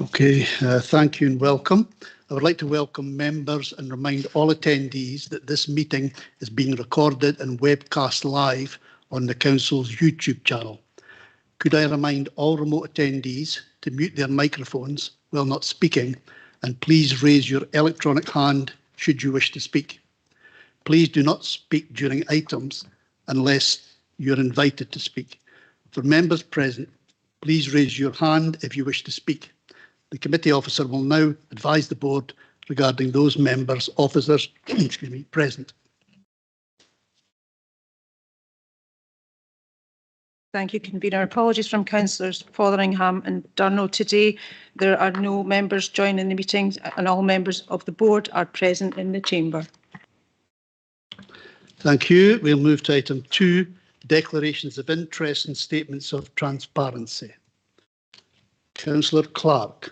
Okay, thank you and welcome. I would like to welcome members and remind all attendees that this meeting is being recorded and webcast live on the Council's YouTube channel. Could I remind all remote attendees to mute their microphones while not speaking, and please raise your electronic hand should you wish to speak. Please do not speak during items unless you're invited to speak. For members present, please raise your hand if you wish to speak. The committee officer will now advise the board regarding those members, officers, excuse me, present. Thank you, Convener. Apologies from Councillors Fotheringham and Durno. Today, there are no members joining the meetings and all members of the board are present in the chamber. Thank you. We'll move to item 2, declarations of interest and statements of transparency. Councillor Clark.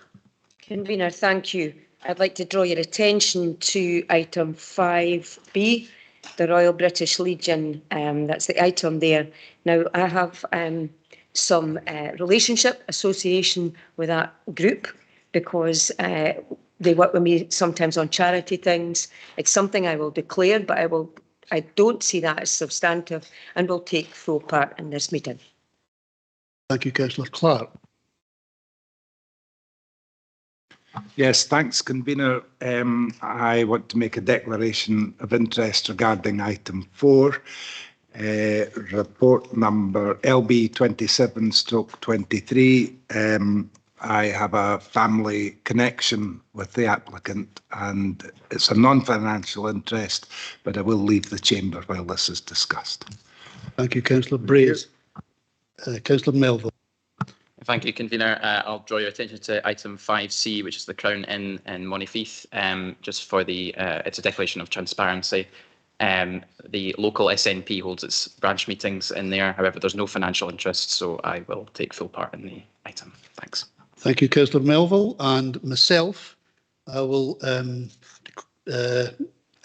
Convener, thank you. I'd like to draw your attention to item 5B, the Royal British Legion. That's the item there. Now, I have some relationship, association with that group because they work with me sometimes on charity things. It's something I will declare, but I don't see that as substantive and will take full part in this meeting. Thank you, Councillor Clark. Yes, thanks, Convener. I want to make a declaration of interest regarding item 4, report number LB 27/23. I have a family connection with the applicant and it's a non-financial interest, but I will leave the chamber while this is discussed. Thank you, Councillor Braze. Councillor Melville. Thank you, Convener. I'll draw your attention to item 5C, which is the Crown Inn in Monifieth, just for the, it's a declaration of transparency. The local SNP holds its branch meetings in there. However, there's no financial interest, so I will take full part in the item. Thanks. Thank you, Councillor Melville. And myself, I will a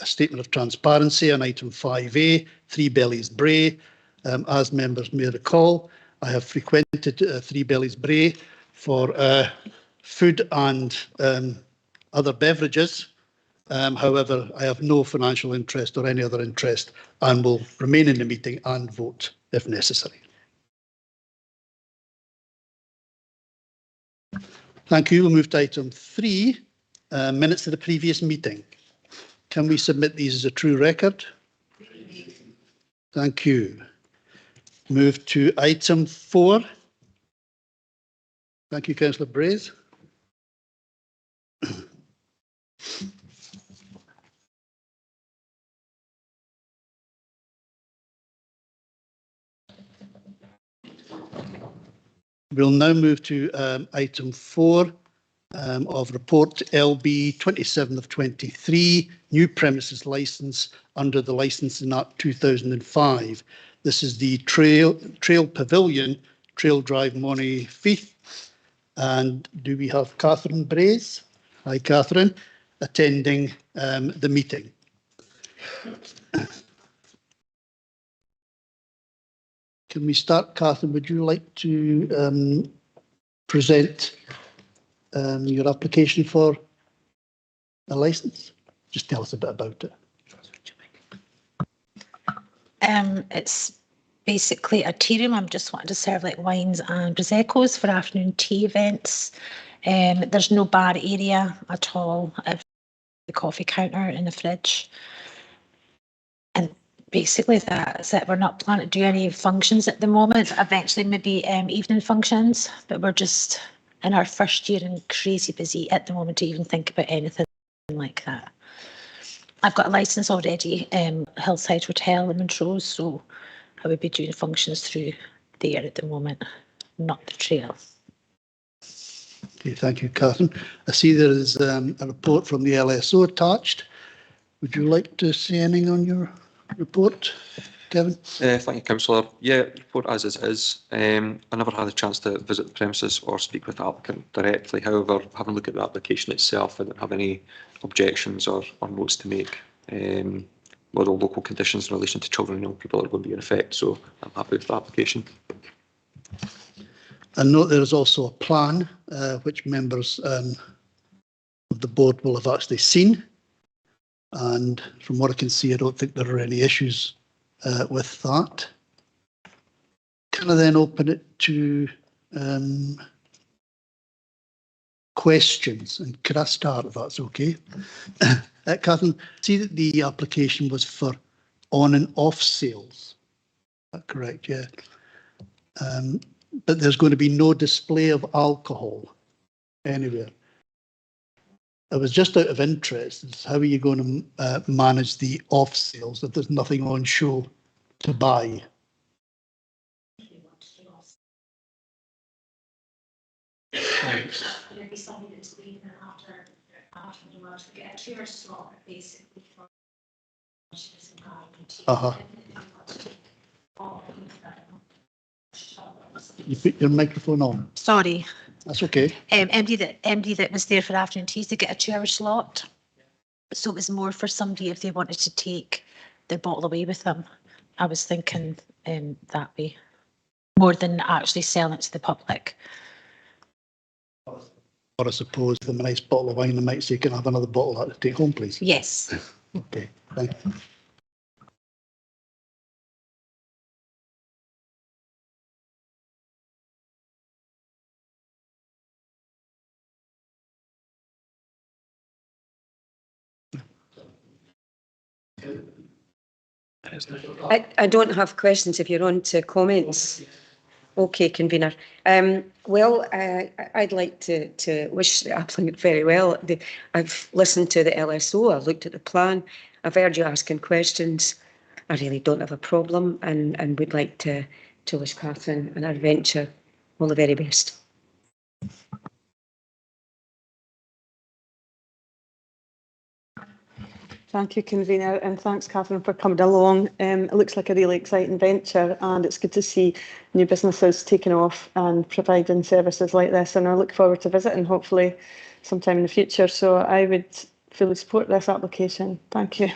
statement of transparency on item 5A, Three Bellies Bray. As members may recall, I have frequented Three Bellies Bray for food and other beverages. However, I have no financial interest or any other interest and will remain in the meeting and vote if necessary. Thank you. We'll move to item 3, minutes of the previous meeting. Can we submit these as a true record? Thank you. Move to item 4. Thank you, Councillor Braze. We'll now move to item 4 of report LB 27/23, new premises licence under the Licensing Act 2005. This is the Trail Pavilion, Trail Drive, Monifieth. And do we have Catherine Braze? Hi, Catherine, attending the meeting. Can we start, Catherine? Would you like to present your application for a licence? Just tell us a bit about it. It's basically a tea room. I'm just wanting to serve like wines and prosecco's for afternoon tea events. There's no bar area at all. The coffee counter and the fridge. And basically that's it. We're not planning to do any functions at the moment. Eventually maybe evening functions, but we're just in our first year and crazy busy at the moment to even think about anything like that. I've got a licence already, Hillside Hotel in Montrose, so I would be doing functions through there at the moment, not the trail. Okay, thank you, Catherine. I see there is a report from the LSO attached. Would you like to say anything on your report, Kevin? Thank you, Councillor. Yeah, report as it is. I never had a chance to visit the premises or speak with the applicant directly. However, having a look at the application itself, I don't have any objections or notes to make. With all local conditions in relation to children and young people are going to be in effect, so I'm happy with the application. I note there is also a plan which members of the board will have actually seen. And from what I can see, I don't think there are any issues with that. Can I then open it to questions? And could I start if that's okay? Catherine, see that the application was for on and off sales. Is that correct? Yeah. But there's going to be no display of alcohol anywhere. It was just out of interest. How are you going to manage the off sales if there's nothing on show to buy? Thanks. You put your microphone on. Sorry. That's okay. MD that was there for afternoon teas to get a 2-hour slot. So it was more for somebody if they wanted to take their bottle away with them. I was thinking that way, more than actually selling it to the public. Or I suppose them a nice bottle of wine, they might say, can I have another bottle to take home, please? Yes. Okay, thank you. I don't have questions if you're on to comments. Okay, convener. Well, I'd like to wish the applicant very well. I've listened to the LSO, I've looked at the plan, I've heard you asking questions. I really don't have a problem and would like to wish Catherine and her venture all the very best. Thank you, convener, and thanks, Catherine, for coming along. It looks like a really exciting venture, and it's good to see new businesses taking off and providing services like this. And I look forward to visiting, hopefully, sometime in the future. So I would fully support this application. Thank you.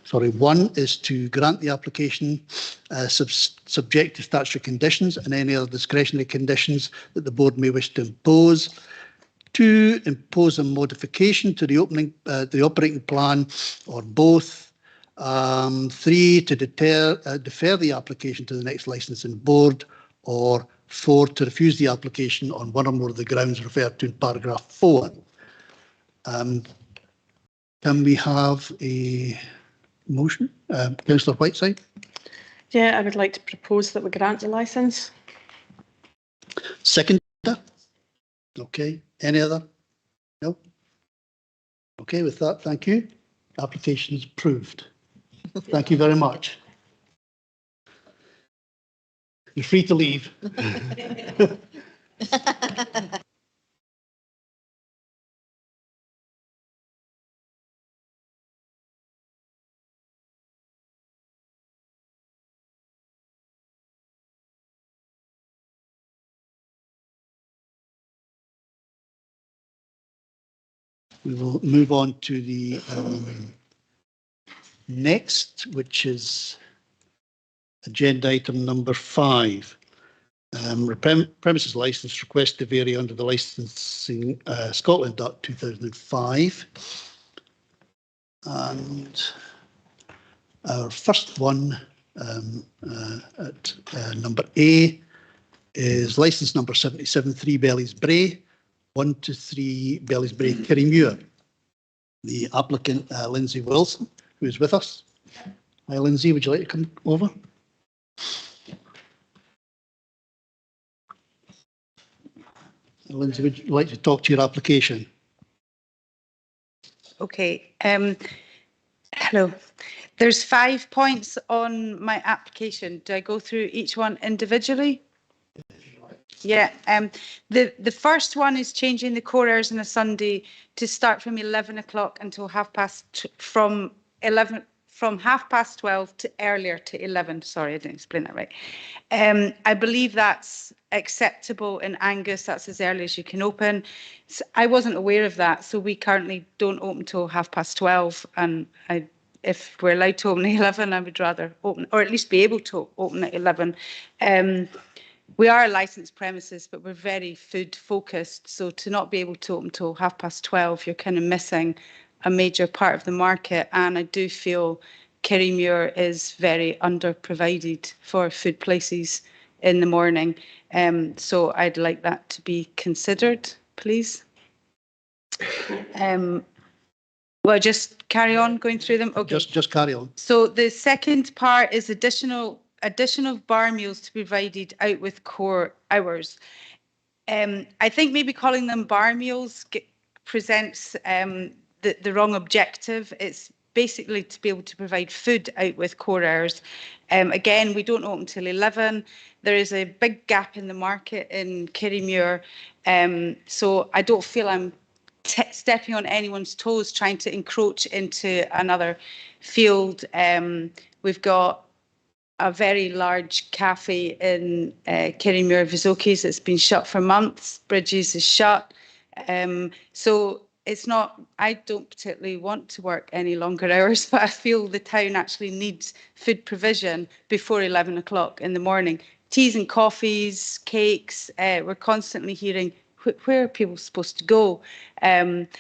Sorry, one is to grant the application subject to statutory conditions and any other discretionary conditions that the board may wish to impose. 2, impose a modification to the operating plan or both. 3, to defer the application to the next licensing board, or 4, to refuse the application on one or more of the grounds referred to in paragraph 4. Can we have a motion? Councillor Whiteside. Yeah, I would like to propose that we grant the licence. Second. Okay. Any other? No? Okay, with that, thank you. Application is approved. Thank you very much. You're free to leave. We will move on to the next, which is agenda item number 5. Premises licence request to vary under the Licensing Scotland Act 2005. And our first one at number A is licence number 77, 3 Bellies Brae, 1 to 3 Bellies Brae, Kirriemuir. The applicant, Lindsay Wilson, who is with us. Hi, Lindsay, would you like to come over? Lindsay, would you like to talk to your application? Okay. Hello. There's 5 points on my application. Do I go through each one individually? Yeah. The first one is changing the core hours on a Sunday to start from 11 o'clock until 11:30 from 12:30 to earlier to 11. Sorry, I didn't explain that right. I believe that's acceptable in Angus. That's as early as you can open. So I wasn't aware of that. So we currently don't open till 12:30. And if we're allowed to open at 11, I would rather open, or at least be able to open at 11. We are a licensed premises, but we're very food focused. So to not be able to open till 12:30, you're kind of missing a major part of the market. And I do feel Kirriemuir is very under-provided for food places in the morning. So I'd like that to be considered, please. Well, just carry on going through them? Okay. Just carry on. So the second part is additional bar meals to be provided out with core hours. I think maybe calling them bar meals presents the wrong objective. It's basically to be able to provide food out with core hours. Again, we don't open till 11. There is a big gap in the market in Kirriemuir. So I don't feel I'm stepping on anyone's toes trying to encroach into another field. We've got a very large cafe in Kirriemuir, Visoki's. It's been shut for months. Bridges is shut. So it's not, I don't particularly want to work any longer hours, but I feel the town actually needs food provision before 11 o'clock in the morning. Teas and coffees, cakes, we're constantly hearing where are people supposed to go?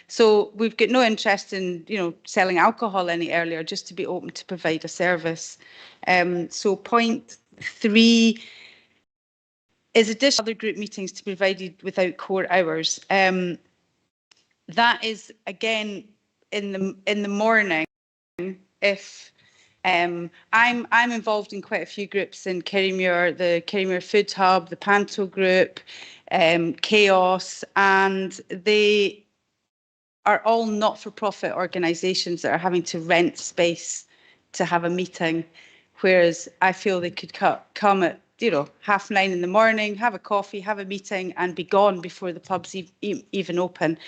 So we've got no interest in, selling alcohol any earlier, just to be open to provide a service. So point 3 is additional other group meetings to be provided without core hours. That is again in the morning. If I'm involved in quite a few groups in Kirriemuir, the Kirriemuir Food Hub, the Panto Group, Chaos, and they are all not-for-profit organisations that are having to rent space to have a meeting, whereas I feel they could come at 9:30 in the morning, have a coffee, have a meeting, and be gone before the pubs even open.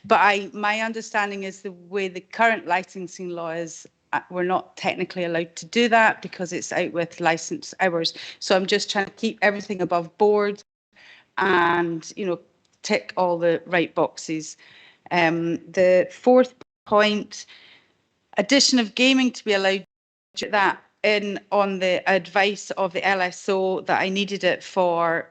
But my understanding is the way the current licensing law is, we're not technically allowed to do that because it's out with licence hours. So I'm just trying to keep everything above board and, tick all the right boxes. The fourth point, addition of gaming to be allowed, that in on the advice of the LSO that I needed it for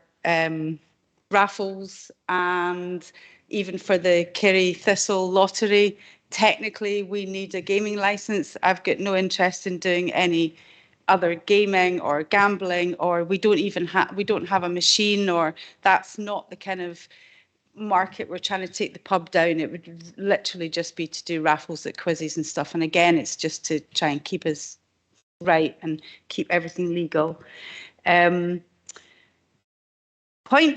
raffles and even for the Kerry Thistle lottery. Technically, we need a gaming licence. I've got no interest in doing any other gaming or gambling, or we don't have a machine, or that's not the kind of market we're trying to take the pub down. It would literally just be to do raffles at quizzes and stuff. And again, it's just to try and keep us right and keep everything legal. Point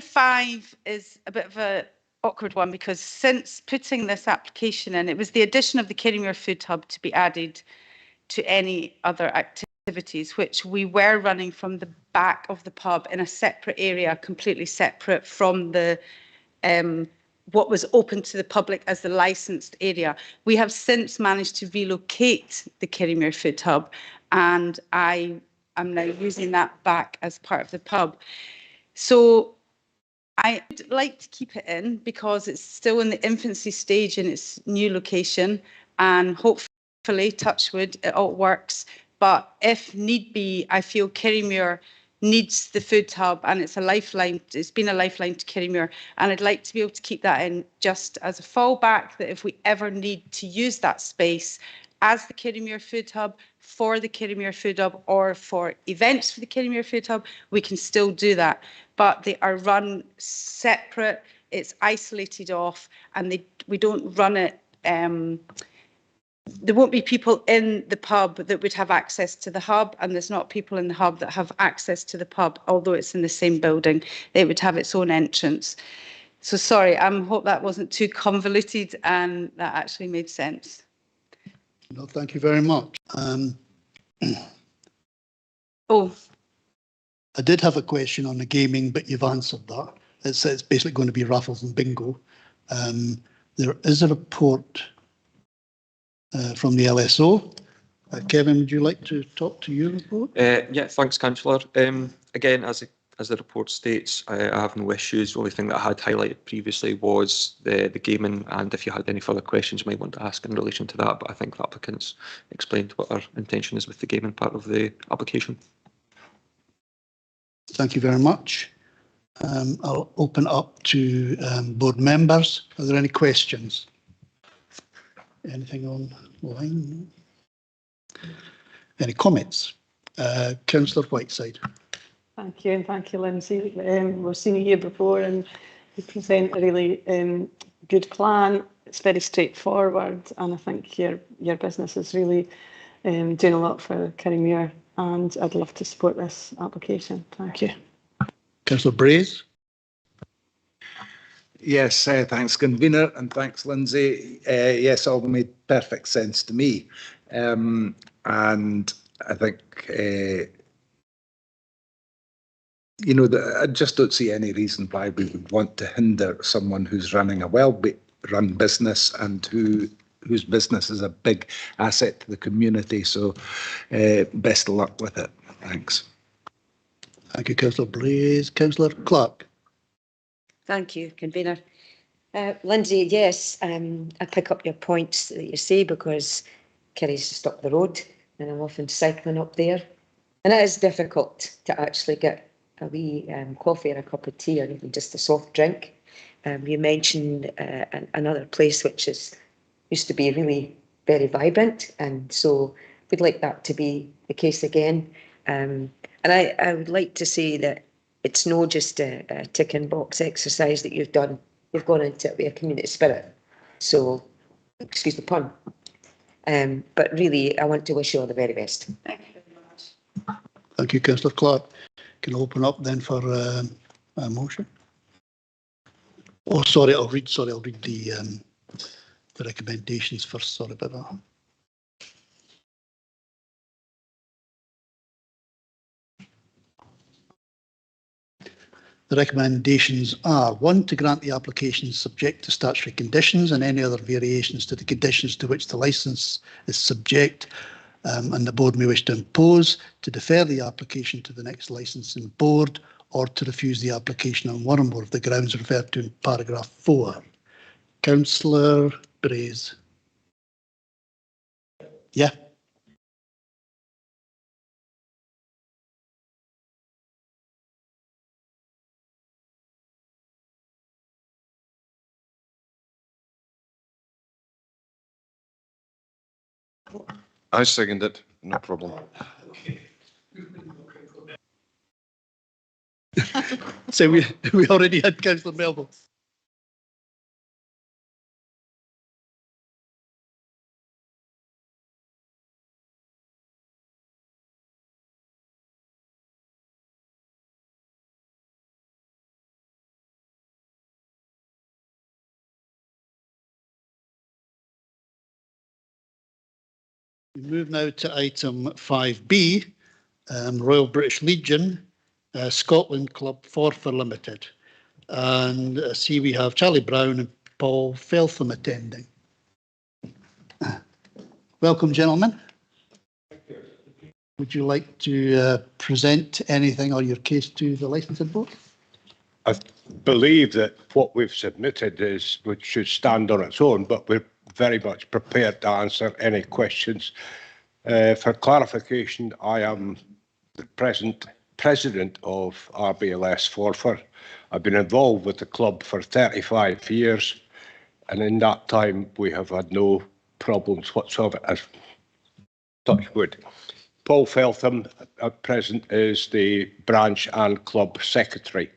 5 is a bit of a awkward one, because since putting this application in, it was the addition of the Kirriemuir Food Hub to be added to any other activities, which we were running from the back of the pub in a separate area, completely separate from the what was open to the public as the licensed area. We have since managed to relocate the Kirriemuir Food Hub, and I am now using that back as part of the pub. So I'd like to keep it in because it's still in the infancy stage in its new location, and hopefully, touch wood, it all works. But if need be, I feel Kirriemuir needs the food hub, and it's a lifeline. It's been a lifeline to Kirriemuir, and I'd like to be able to keep that in just as a fallback, that if we ever need to use that space as the Kirriemuir Food Hub, for the Kirriemuir Food Hub, or for events for the Kirriemuir Food Hub, we can still do that. But they are run separate, it's isolated off, and we don't run it. There won't be people in the pub that would have access to the hub, and there's not people in the hub that have access to the pub, although it's in the same building. It would have its own entrance. So sorry, I hope that wasn't too convoluted and that actually made sense. No, thank you very much. I did have a question on the gaming, but you've answered that. It's basically going to be raffles and bingo. There is a report from the LSO Kevin, would you like to talk to your report? Yeah, thanks, Councillor. Again, as the report states, I have no issues. The only thing that I had highlighted previously was the gaming, and if you had any further questions you might want to ask in relation to that, but I think the applicants explained what our intention is with the gaming part of the application. Thank you very much. I'll open up to board members. Are there any questions? Anything online? Any comments? Councillor Whiteside. Thank you, and thank you, Lindsay. We've seen you here before, and you present a really good plan. It's very straightforward, and I think your business is really doing a lot for Kirriemuir, and I'd love to support this application. Thank you. Councillor Braze. Yes, thanks, convener, and thanks, Lindsay. Yes, all made perfect sense to me. And I think, I just don't see any reason why we would want to hinder someone who's running a well-run business and whose business is a big asset to the community. So best of luck with it. Thanks. Thank you, Councillor Braze. Councillor Clark. Thank you, convener. Lindsay, yes, I pick up your points that you say because Kirrie's just up the road and I'm often cycling up there. And it is difficult to actually get a wee coffee or a cup of tea or even just a soft drink. You mentioned another place which used to be really very vibrant, and so we'd like that to be the case again. And I would like to say that it's not just a tick and box exercise that you've done. You've gone into it with a community spirit. So, excuse the pun. But really, I want to wish you all the very best. Thank you very much. Thank you, Councillor Clark. Can I open up then for a motion? Oh, sorry, I'll read the recommendations first. Sorry about that. The recommendations are: 1, to grant the application subject to statutory conditions and any other variations to the conditions to which the licence is subject and the board may wish to impose, to defer the application to the next licensing board, or to refuse the application on one or more of the grounds referred to in paragraph 4. Councillor Braze. Yeah. I second it, no problem. So we already had Councillor Melville. We move now to item 5B, Royal British Legion, Scotland Club Forfar Limited. And see, we have Charlie Brown and Paul Feltham attending. Welcome, gentlemen. Would you like to present anything or your case to the licensing board? I believe that what we've submitted which should stand on its own, but we're very much prepared to answer any questions. For clarification, I am the present president of RBLS Forfar. I've been involved with the club for 35 years, and in that time we have had no problems whatsoever, as touch wood. Paul Feltham at present is the branch and club secretary.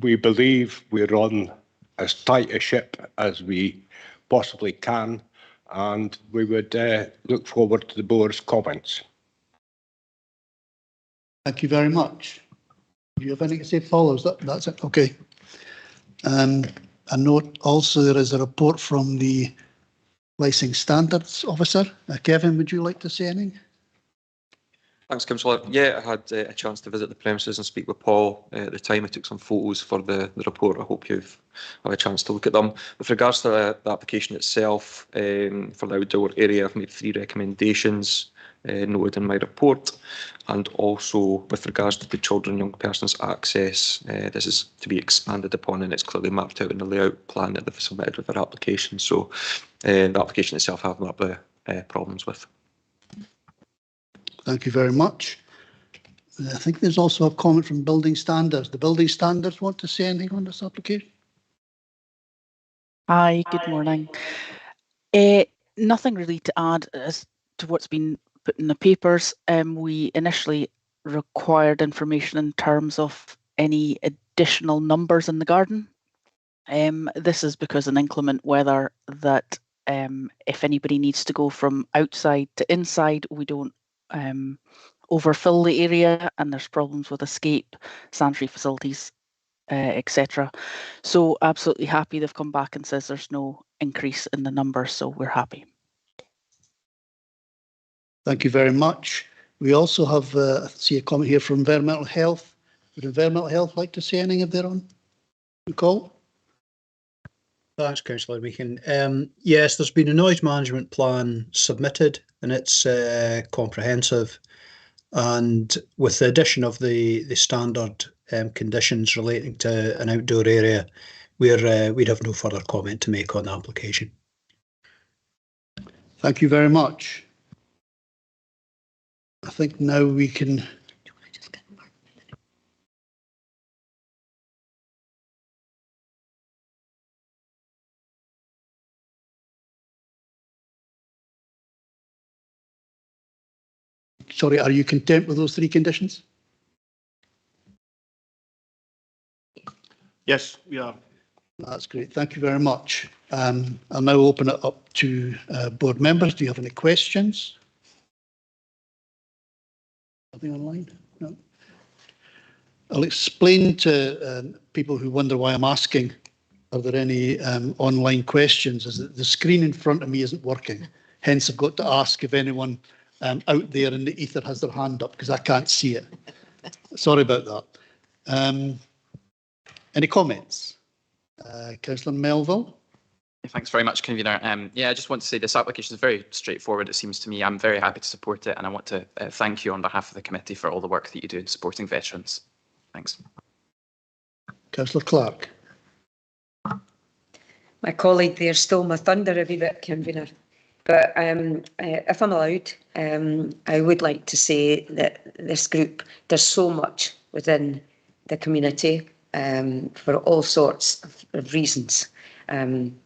We believe we run as tight a ship as we possibly can, and we would look forward to the board's comments. Thank you very much. Do you have anything to say, Paul? Or that's it? Okay. I note also there is a report from the Licensing Standards Officer. Kevin, would you like to say anything? Thanks, Councillor. Yeah, I had a chance to visit the premises and speak with Paul at the time. I took some photos for the report. I hope you've had a chance to look at them. With regards to the application itself, for the outdoor area, I've made 3 recommendations noted in my report. And also with regards to the children and young persons access, this is to be expanded upon, and it's clearly mapped out in the layout plan that they've submitted with their application. So the application itself I have not the problems with. Thank you very much. I think there's also a comment from Building Standards. The Building Standards want to say anything on this application? Hi, good morning. Nothing really to add as to what's been put in the papers. We initially required information in terms of any additional numbers in the garden. This is because in inclement weather that if anybody needs to go from outside to inside, we don't overfill the area and there's problems with escape, sanitary facilities, etc. So absolutely happy they've come back and says there's no increase in the numbers, so we're happy. Thank you very much. We also have, see a comment here from Environmental Health. Would Environmental Health like to say anything of their own? Nicole? Thanks, Councillor Meehan. Yes, there's been a noise management plan submitted and it's comprehensive. And with the addition of the standard conditions relating to an outdoor area, we'd have no further comment to make on the application. Thank you very much. I think now we can. Sorry, are you content with those 3 conditions? Yes, we are. That's great. Thank you very much. I'll now open it up to board members. Do you have any questions? Nothing online? No. I'll explain to people who wonder why I'm asking, are there any online questions, is that the screen in front of me isn't working. Hence, I've got to ask if anyone out there in the ether has their hand up because I can't see it. Sorry about that. Any comments? Councillor Melville? Thanks very much, Convener. Yeah, I just want to say this application is very straightforward, it seems to me. I'm very happy to support it, and I want to thank you on behalf of the committee for all the work that you do in supporting veterans. Thanks. Councillor Clark? My colleague there stole my thunder a wee bit, Convener. But if I'm allowed, I would like to say that this group does so much within the community for all sorts of reasons. And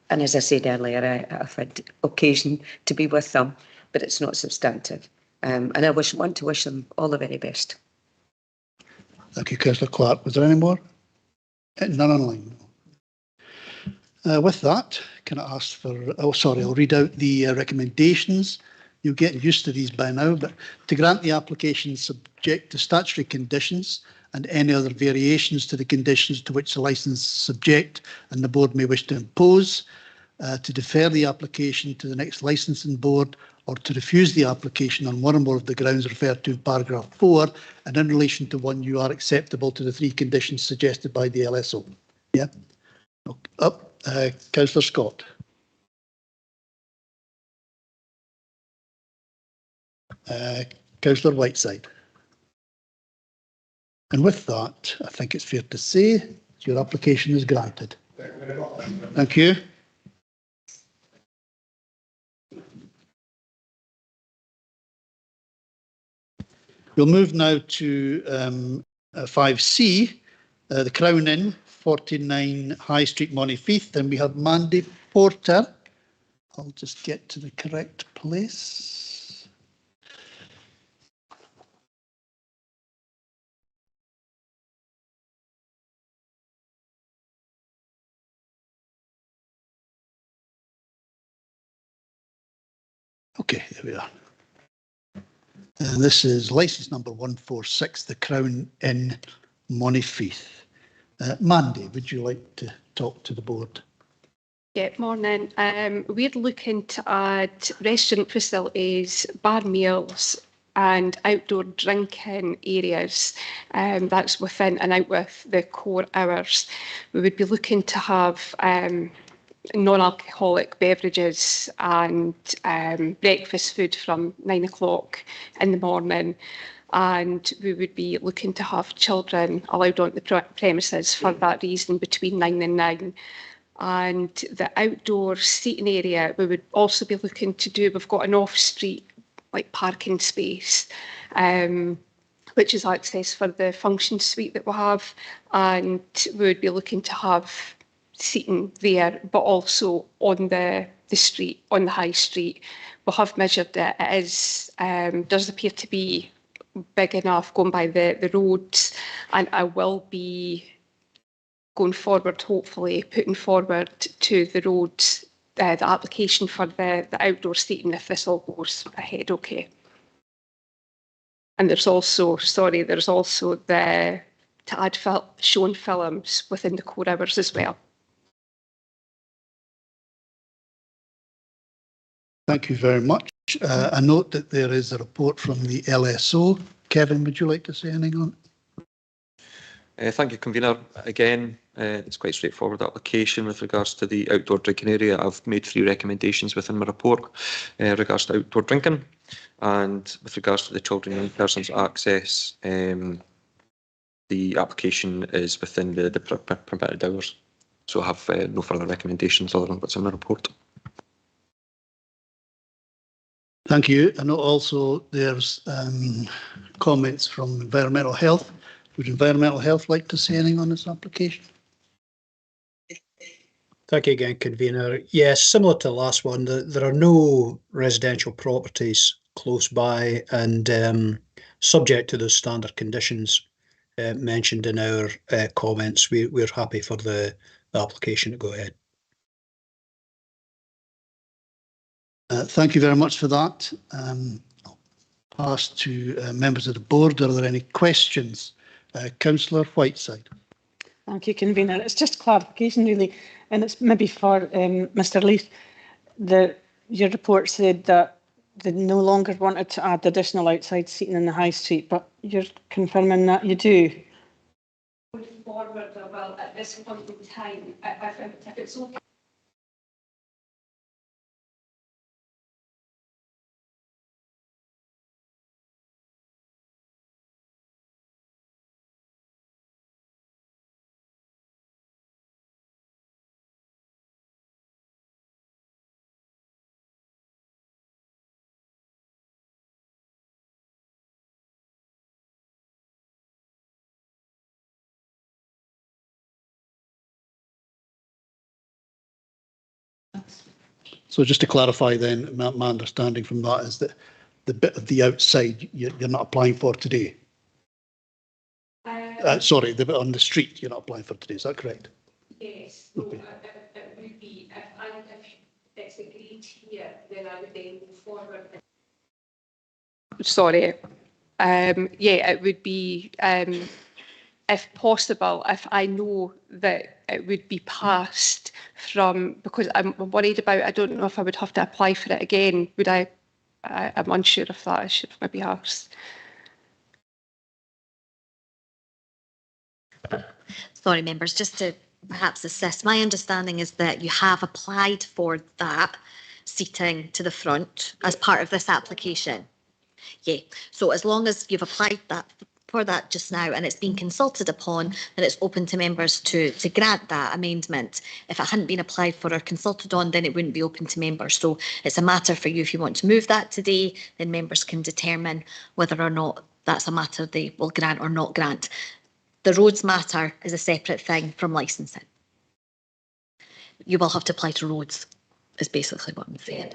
as I said earlier, I've had occasion to be with them, but it's not substantive. And I want to wish them all the very best. Thank you, Councillor Clark. Was there any more? None online. With that, can I ask for, oh sorry, I'll read out the recommendations. You're getting used to these by now, but to grant the application subject to statutory conditions and any other variations to the conditions to which the licence is subject and the board may wish to impose, to defer the application to the next licensing board or to refuse the application on one or more of the grounds referred to in paragraph 4 and in relation to one you are acceptable to the 3 conditions suggested by the LSO. Yeah. Up. Councillor Scott. Councillor Whiteside. And with that, I think it's fair to say your application is granted. Thank you. We'll move now to 5C, the Crown Inn, 49 High Street, Montefieth, and we have Mandy Porter. I'll just get to the correct place. Okay, there we are. And this is licence number 146, the Crown Inn, Montefieth. Mandy, would you like to talk to the board? Yeah, morning. We're looking to add restaurant facilities, bar meals and outdoor drinking areas, that's within and out with the core hours. We would be looking to have non-alcoholic beverages and breakfast food from 9 o'clock in the morning. And we would be looking to have children allowed on the premises for that reason between 9 and 9. And the outdoor seating area, we would also be looking to do, we've got an off-street like parking space, which is access for the function suite that we have. And we would be looking to have seating there, but also on the street, on the high street. We have measured it. It is, does appear to be big enough going by the roads, and I will be going forward, hopefully putting forward to the roads the application for the outdoor seating if this all goes ahead okay. And there's also, there's also the to add shown films within the core hours as well. Thank you very much. I note that there is a report from the LSO. Kevin, would you like to say anything on it? Thank you, Convener. Again, it's quite straightforward application with regards to the outdoor drinking area. I've made 3 recommendations within my report regards to outdoor drinking, and with regards to the children and persons access, the application is within the permitted hours. So I have no further recommendations other than what's in my report. Thank you. I know also there's comments from Environmental Health. Would Environmental Health like to say anything on this application? Thank you again, Convener. Yes, similar to the last one, there are no residential properties close by, and subject to the standard conditions mentioned in our comments, we're happy for the application to go ahead. Thank you very much for that. I'll pass to members of the board. Are there any questions? Councillor Whiteside. Thank you, Convener. It's just clarification, really, and it's maybe for Mr. Leith. Your report said that they no longer wanted to add additional outside seating in the high street, but you're confirming that you do? Going forward, well, at this point in time, if it's okay. So just to clarify then, my understanding from that is that the bit of the outside you're not applying for today. Sorry, the bit on the street you're not applying for today. Is that correct? Yes. So it would be if it's agreed here, then I would then move forward. Sorry. Yeah, it would be if possible, if I know that it would be passed from, because I'm worried about, I don't know if I would have to apply for it again. Would I? I'm unsure of that. I should maybe ask. Sorry, members, just to perhaps assist. My understanding is that you have applied for that seating to the front as part of this application. Yeah, so as long as you've applied for that just now and it's been consulted upon, then it's open to members to grant that amendment. If it hadn't been applied for or consulted on, then it wouldn't be open to members. So it's a matter for you. If you want to move that today, then members can determine whether or not that's a matter they will grant or not grant. The roads matter is a separate thing from licensing. You will have to apply to roads, is basically what I'm saying.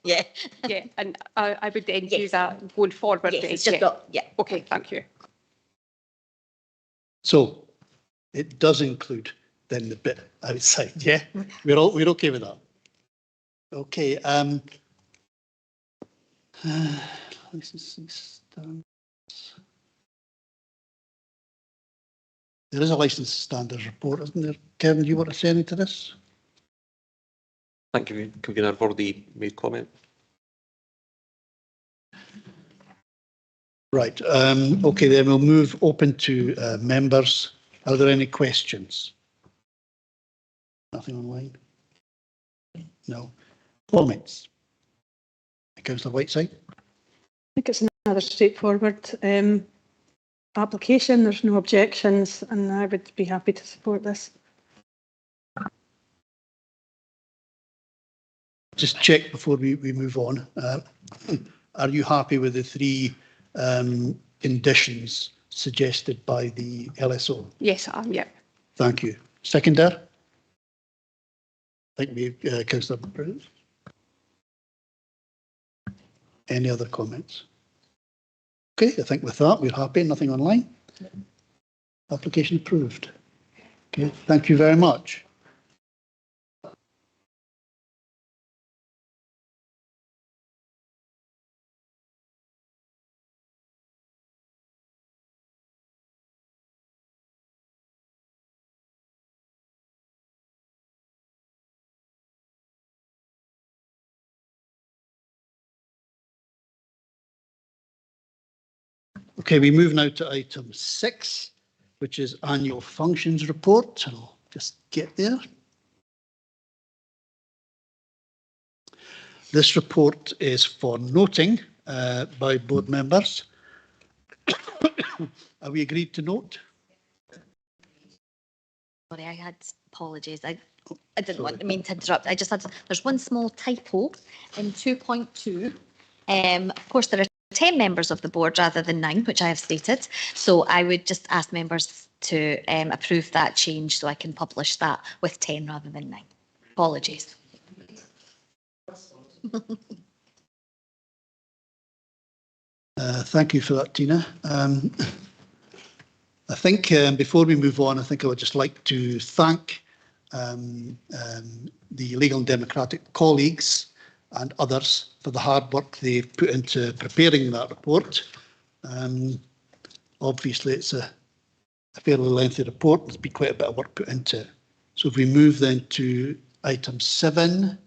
Yeah. Yeah, and I would then do that going forward. Yes, it's just not, yeah. Okay, thank you. So it does include then the bit outside, yeah? We're okay with that. Okay. Licensing standards. There is a licensing standards report, isn't there? Kevin, do you want to say anything to this? Thank you, Convener. I've already made comment. Right. Okay, then we'll move open to members. Are there any questions? Nothing online? No. Comments? Councillor Whiteside? I think it's another straightforward application. There's no objections, and I would be happy to support this. Just check before we move on. Are you happy with the three conditions suggested by the LSO? Yes, I am, yep. Thank you. Seconder? I think we, Councillor Bruce. Any other comments? Okay, I think with that, we're happy. Nothing online. Application approved. Okay, thank you very much. Okay, we move now to item 6, which is annual functions report. I'll just get there. This report is for noting by board members. Are we agreed to note? Sorry, I had apologies. I didn't want mean to interrupt. I just had, there's one small typo in 2.2. Of course, there are 10 members of the board rather than 9, which I have stated. So I would just ask members to approve that change so I can publish that with 10 rather than 9. Apologies. Thank you for that, Tina. I think before we move on, I think I would just like to thank the Legal and Democratic colleagues and others for the hard work they've put into preparing that report. Obviously, it's a fairly lengthy report. There's been quite a bit of work put into it. So if we move then to item 7,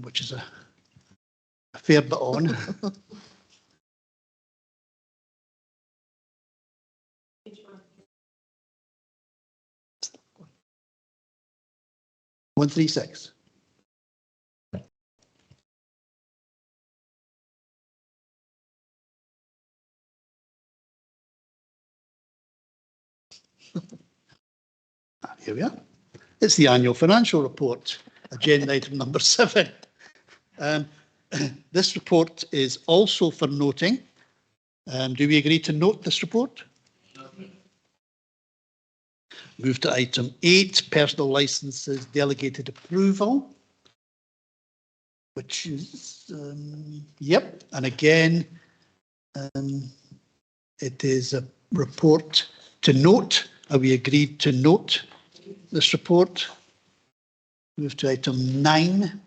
which is a fair bit on. One 136. Here we are. It's the annual financial report, agenda item number 7. This report is also for noting. Do we agree to note this report? Move to item 8, personal licences delegated approval, which is, yep, and again, it is a report to note. Are we agreed to note this report? Move to item 9.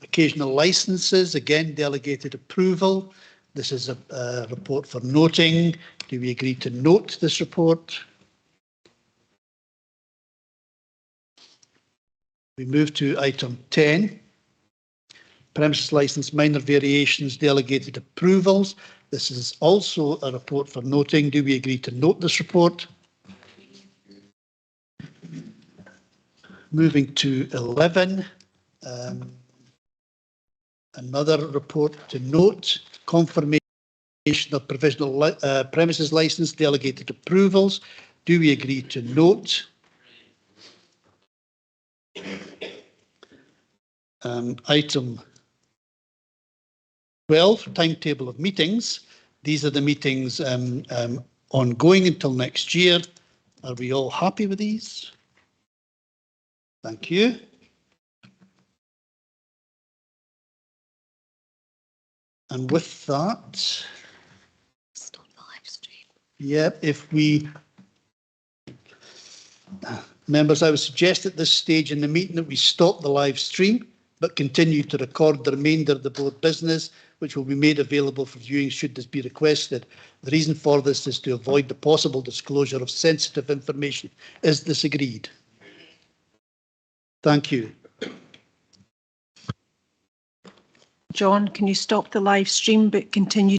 Occasional licences, again, delegated approval. This is a report for noting. Do we agree to note this report? We move to item 10. Premises licence, minor variations, delegated approvals. This is also a report for noting. Do we agree to note this report? Moving to 11. Another report to note, confirmation of provisional premises licence, delegated approvals. Do we agree to note? Item 12, timetable of meetings. These are the meetings ongoing until next year. Are we all happy with these? Thank you. And with that, Stop the live stream. yeah, if we, members, I would suggest at this stage in the meeting that we stop the live stream, but continue to record the remainder of the board business, which will be made available for viewing should this be requested. The reason for this is to avoid the possible disclosure of sensitive information. Is this agreed? Thank you. John, can you stop the live stream but continue